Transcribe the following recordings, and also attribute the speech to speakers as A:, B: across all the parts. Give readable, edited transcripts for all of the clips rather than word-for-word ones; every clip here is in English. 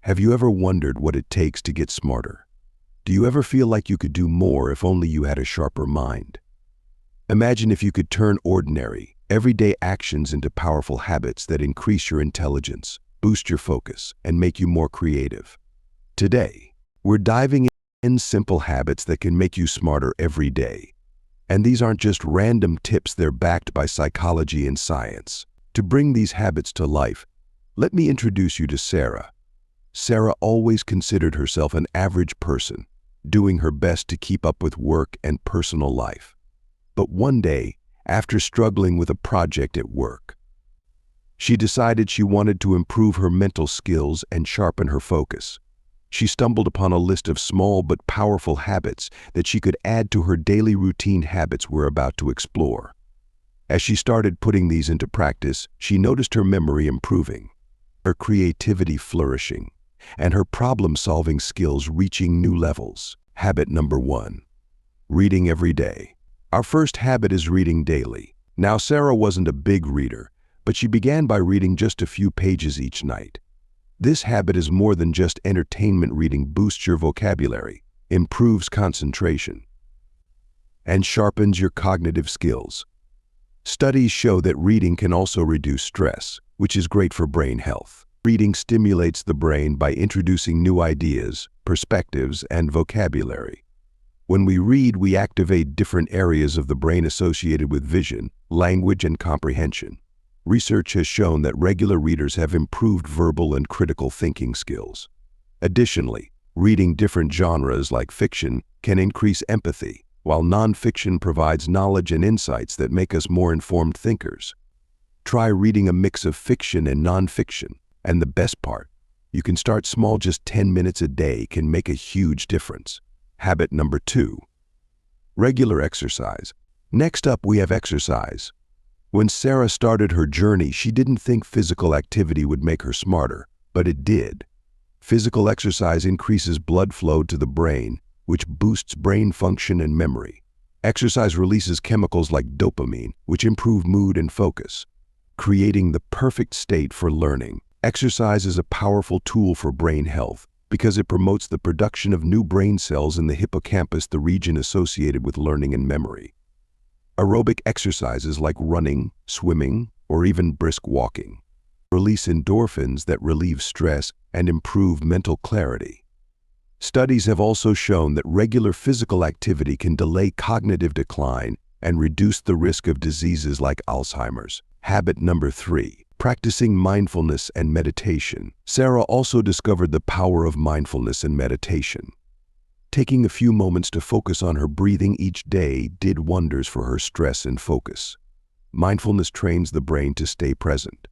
A: Have you ever wondered what it takes to get smarter? Do you ever feel like you could do more if only you had a sharper mind? Imagine if you could turn ordinary, everyday actions into powerful habits that increase your intelligence, boost your focus, and make you more creative. Today, we're diving in simple habits that can make you smarter every day. And these aren't just random tips, they're backed by psychology and science. To bring these habits to life, let me introduce you to Sarah. Sarah always considered herself an average person, doing her best to keep up with work and personal life. But one day, after struggling with a project at work, she decided she wanted to improve her mental skills and sharpen her focus. She stumbled upon a list of small but powerful habits that she could add to her daily routine habits we're about to explore. As she started putting these into practice, she noticed her memory improving, her creativity flourishing, and her problem-solving skills reaching new levels. Habit number 1. Reading every day. Our first habit is reading daily. Now, Sarah wasn't a big reader, but she began by reading just a few pages each night. This habit is more than just entertainment. Reading boosts your vocabulary, improves concentration, and sharpens your cognitive skills. Studies show that reading can also reduce stress, which is great for brain health. Reading stimulates the brain by introducing new ideas, perspectives, and vocabulary. When we read, we activate different areas of the brain associated with vision, language, and comprehension. Research has shown that regular readers have improved verbal and critical thinking skills. Additionally, reading different genres like fiction can increase empathy, while nonfiction provides knowledge and insights that make us more informed thinkers. Try reading a mix of fiction and nonfiction. And the best part, you can start small. Just 10 minutes a day can make a huge difference. Habit number 2. Regular exercise. Next up, we have exercise. When Sarah started her journey, she didn't think physical activity would make her smarter, but it did. Physical exercise increases blood flow to the brain, which boosts brain function and memory. Exercise releases chemicals like dopamine, which improve mood and focus, creating the perfect state for learning. Exercise is a powerful tool for brain health because it promotes the production of new brain cells in the hippocampus, the region associated with learning and memory. Aerobic exercises like running, swimming, or even brisk walking release endorphins that relieve stress and improve mental clarity. Studies have also shown that regular physical activity can delay cognitive decline and reduce the risk of diseases like Alzheimer's. Habit number 3. Practicing mindfulness and meditation. Sarah also discovered the power of mindfulness and meditation. Taking a few moments to focus on her breathing each day did wonders for her stress and focus. Mindfulness trains the brain to stay present,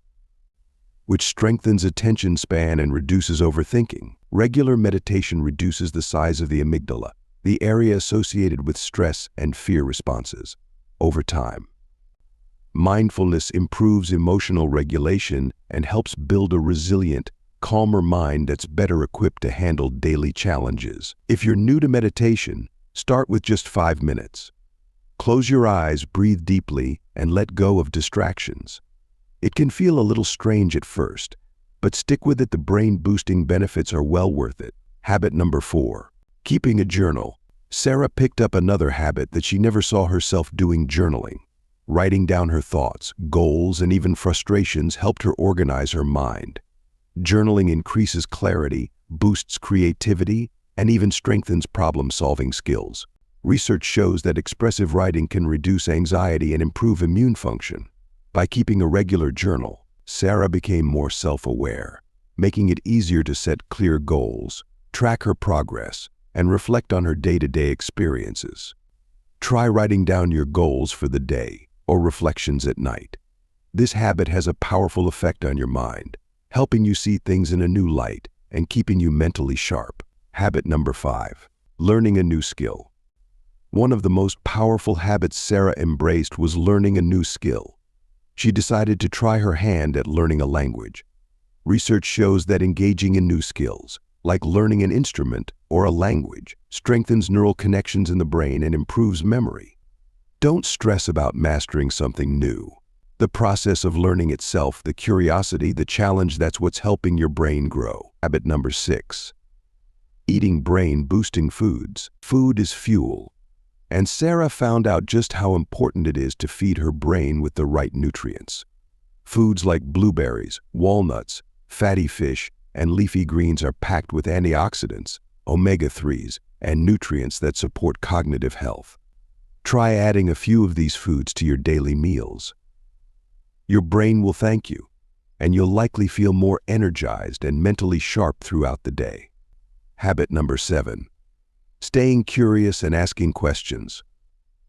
A: which strengthens attention span and reduces overthinking. Regular meditation reduces the size of the amygdala, the area associated with stress and fear responses. Over time, mindfulness improves emotional regulation and helps build a resilient, calmer mind that's better equipped to handle daily challenges. If you're new to meditation, start with just 5 minutes. Close your eyes, breathe deeply, and let go of distractions. It can feel a little strange at first, but stick with it. The brain-boosting benefits are well worth it. Habit number 4. Keeping a journal. Sarah picked up another habit that she never saw herself doing: journaling. Writing down her thoughts, goals, and even frustrations helped her organize her mind. Journaling increases clarity, boosts creativity, and even strengthens problem-solving skills. Research shows that expressive writing can reduce anxiety and improve immune function. By keeping a regular journal, Sarah became more self-aware, making it easier to set clear goals, track her progress, and reflect on her day-to-day experiences. Try writing down your goals for the day or reflections at night. This habit has a powerful effect on your mind, helping you see things in a new light and keeping you mentally sharp. Habit number 5. Learning a new skill. One of the most powerful habits Sarah embraced was learning a new skill. She decided to try her hand at learning a language. Research shows that engaging in new skills, like learning an instrument or a language, strengthens neural connections in the brain and improves memory. Don't stress about mastering something new. The process of learning itself, the curiosity, the challenge, that's what's helping your brain grow. Habit number 6. Eating brain-boosting foods. Food is fuel, and Sarah found out just how important it is to feed her brain with the right nutrients. Foods like blueberries, walnuts, fatty fish, and leafy greens are packed with antioxidants, omega-3s, and nutrients that support cognitive health. Try adding a few of these foods to your daily meals. Your brain will thank you, and you'll likely feel more energized and mentally sharp throughout the day. Habit number 7. Staying curious and asking questions.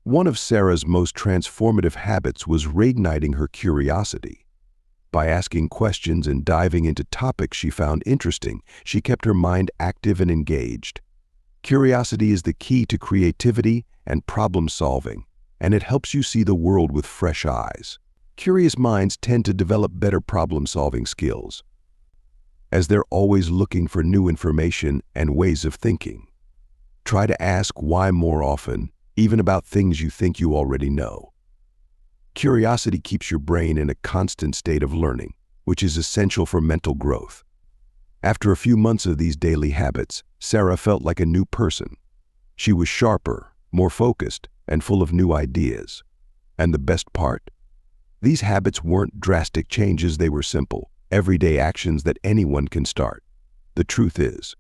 A: One of Sarah's most transformative habits was reigniting her curiosity. By asking questions and diving into topics she found interesting, she kept her mind active and engaged. Curiosity is the key to creativity and problem solving, and it helps you see the world with fresh eyes. Curious minds tend to develop better problem-solving skills, as they're always looking for new information and ways of thinking. Try to ask why more often, even about things you think you already know. Curiosity keeps your brain in a constant state of learning, which is essential for mental growth. After a few months of these daily habits, Sarah felt like a new person. She was sharper, more focused, and full of new ideas. And the best part? These habits weren't drastic changes, they were simple, everyday actions that anyone can start. The truth is,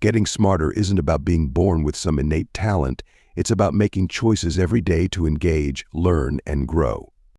A: getting smarter isn't about being born with some innate talent, it's about making choices every day to engage, learn, and grow.